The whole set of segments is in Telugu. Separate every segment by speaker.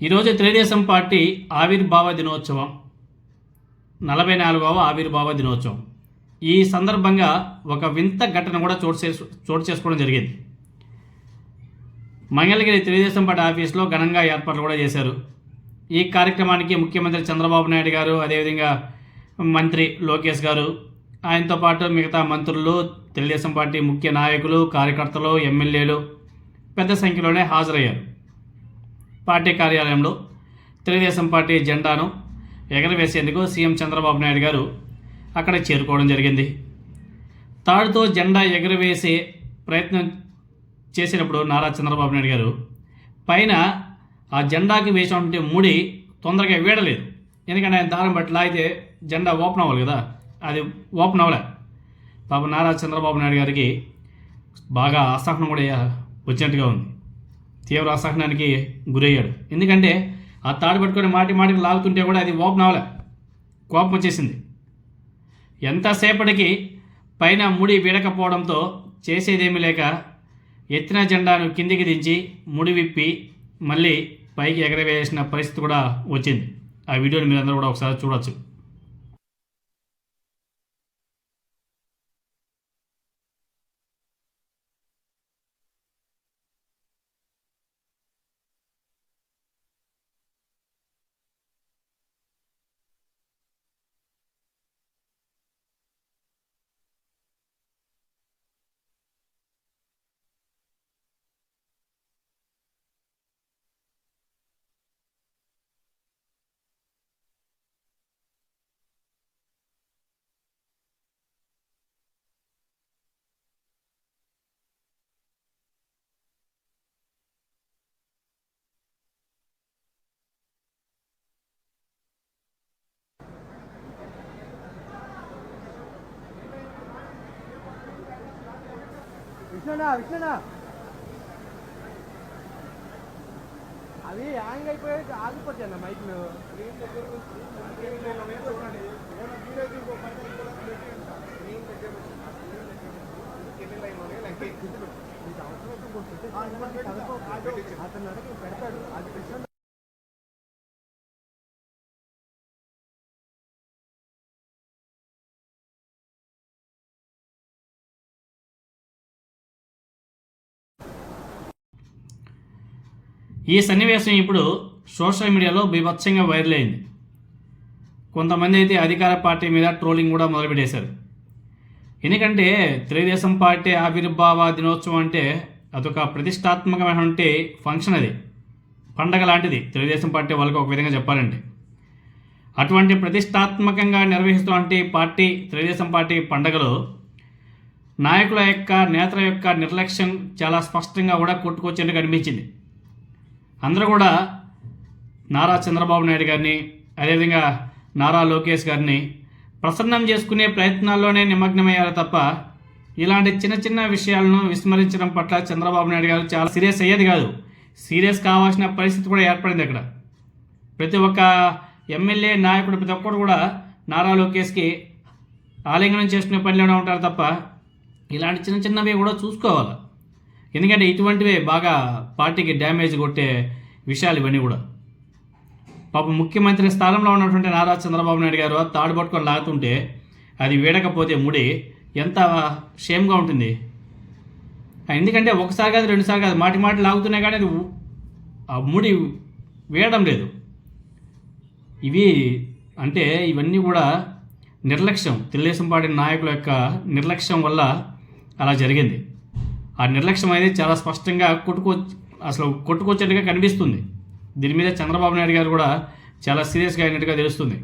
Speaker 1: ఈరోజు తెలుగుదేశం పార్టీ ఆవిర్భావ దినోత్సవం 44వ ఆవిర్భావ దినోత్సవం. ఈ సందర్భంగా ఒక వింత ఘటన కూడా చోటు చేసుకోవడం జరిగింది. మంగళగిరి తెలుగుదేశం పార్టీ ఆఫీస్లో ఘనంగా ఏర్పాట్లు కూడా చేశారు. ఈ కార్యక్రమానికి ముఖ్యమంత్రి చంద్రబాబు నాయుడు గారు, అదేవిధంగా మంత్రి లోకేష్ గారు, ఆయనతో పాటు మిగతా మంత్రులు, తెలుగుదేశం పార్టీ ముఖ్య నాయకులు, కార్యకర్తలు, ఎమ్మెల్యేలు పెద్ద సంఖ్యలోనే హాజరయ్యారు. పార్టీ కార్యాలయంలో తెలుగుదేశం పార్టీ జెండాను ఎగరవేసేందుకు సీఎం చంద్రబాబు నాయుడు గారు అక్కడ చేరుకోవడం జరిగింది. తాడుతో జెండా ఎగరవేసే ప్రయత్నం చేసినప్పుడు నారా చంద్రబాబు నాయుడు గారు పైన ఆ జెండాకి వేసినటువంటి ముడి తొందరగా వీడలేదు. ఎందుకంటే ఆయన దారం బట్టి లాగితే జెండా ఓపెన్ అవ్వాలి కదా, అది ఓపెన్ అవ్వలే. పాపం నారా చంద్రబాబు నాయుడు గారికి బాగా అసహనం కూడా వచ్చినట్టుగా ఉంది. తీవ్ర అసహనానికి గురయ్యాడు. ఎందుకంటే ఆ తాడు పట్టుకొని మాటికి లాగుతుంటే కూడా అది ఓపెన్ అవ్వలే, కోపం వచ్చేసింది. ఎంతసేపటికి పైన ముడి వీడకపోవడంతో చేసేదేమీ లేక ఎత్తిన జెండాను కిందికి దించి ముడి విప్పి మళ్ళీ పైకి ఎగరవేసిన పరిస్థితి కూడా వచ్చింది. ఆ వీడియోని మీరందరూ కూడా ఒకసారి చూడవచ్చు.
Speaker 2: విష్ణునా అవి హ్యాంగ్ అయిపోయి ఆగిపోతాయి అన్న మైక్లు. అతను అడిగి పెడతాడు. అది కృష్ణ
Speaker 1: ఈ సన్నివేశం ఇప్పుడు సోషల్ మీడియాలో బీభత్సంగా వైరల్ అయింది. కొంతమంది అయితే అధికార పార్టీ మీద ట్రోలింగ్ కూడా మొదలుపెట్టేశారు. ఎందుకంటే తెలుగుదేశం పార్టీ ఆవిర్భావ దినోత్సవం అంటే అదొక ప్రతిష్టాత్మకమైనటువంటి ఫంక్షన్, అది పండగ లాంటిది తెలుగుదేశం పార్టీ వాళ్ళకి ఒక విధంగా చెప్పాలంటే. అటువంటి ప్రతిష్టాత్మకంగా నిర్వహిస్తున్నటువంటి పార్టీ తెలుగుదేశం పార్టీ పండగలో నాయకుల యొక్క నేతల యొక్క నిర్లక్ష్యం చాలా స్పష్టంగా కూడా కొట్టుకొచ్చేట్టు కనిపించింది. అందరూ కూడా నారా చంద్రబాబు నాయుడు గారిని, అదేవిధంగా నారా లోకేష్ గారిని ప్రసన్నం చేసుకునే ప్రయత్నాల్లోనే నిమగ్నమయ్యారు తప్ప ఇలాంటి చిన్న చిన్న విషయాలను విస్మరించడం పట్ల చంద్రబాబు నాయుడు గారు చాలా సీరియస్ అయ్యేది కాదు. సీరియస్ కావాల్సిన పరిస్థితి కూడా ఏర్పడింది. అక్కడ ప్రతి ఒక్క ఎమ్మెల్యే నాయకుడు ప్రతి ఒక్కరు కూడా నారా లోకేష్కి ఆలింగనం చేసుకునే పనిలోనే ఉంటారు తప్ప ఇలాంటి చిన్న చిన్నవి కూడా చూసుకోవాలి. ఎందుకంటే ఇటువంటివే బాగా పార్టీకి డ్యామేజ్ కొట్టే విషయాలు ఇవన్నీ కూడా. పాపం ముఖ్యమంత్రి స్థానంలో ఉన్నటువంటి నారా చంద్రబాబు నాయుడు గారు తాడు పట్టుకొని లాగుతుంటే అది వీడకపోతే ముడి ఎంత షేమ్గా ఉంటుంది. ఎందుకంటే ఒకసారి కాదు, రెండుసార్లు కాదు, మాటి లాగుతున్నాయి కానీ అది ఆ ముడి వేయడం లేదు. ఇవన్నీ కూడా నిర్లక్ష్యం, తెలుగుదేశం పార్టీ నాయకుల యొక్క నిర్లక్ష్యం వల్ల అలా జరిగింది. ఆ నిర్లక్ష్యం అనేది చాలా స్పష్టంగా కొట్టుకొచ్చేట్టుగా కనిపిస్తుంది. దీని మీద చంద్రబాబు నాయుడు గారు కూడా చాలా సీరియస్గా అయినట్టుగా తెలుస్తుంది.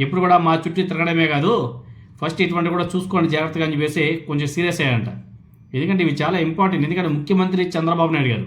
Speaker 1: ఎప్పుడు కూడా మా చుట్టూ తిరగడమే కాదు, ఫస్ట్ ఇటువంటి కూడా చూసుకోండి జాగ్రత్తగా అని చెప్పేసి కొంచెం సీరియస్ అయ్యారంట. ఎందుకంటే ఇవి చాలా ఇంపార్టెంట్. ఎందుకంటే ముఖ్యమంత్రి చంద్రబాబు నాయుడు గారు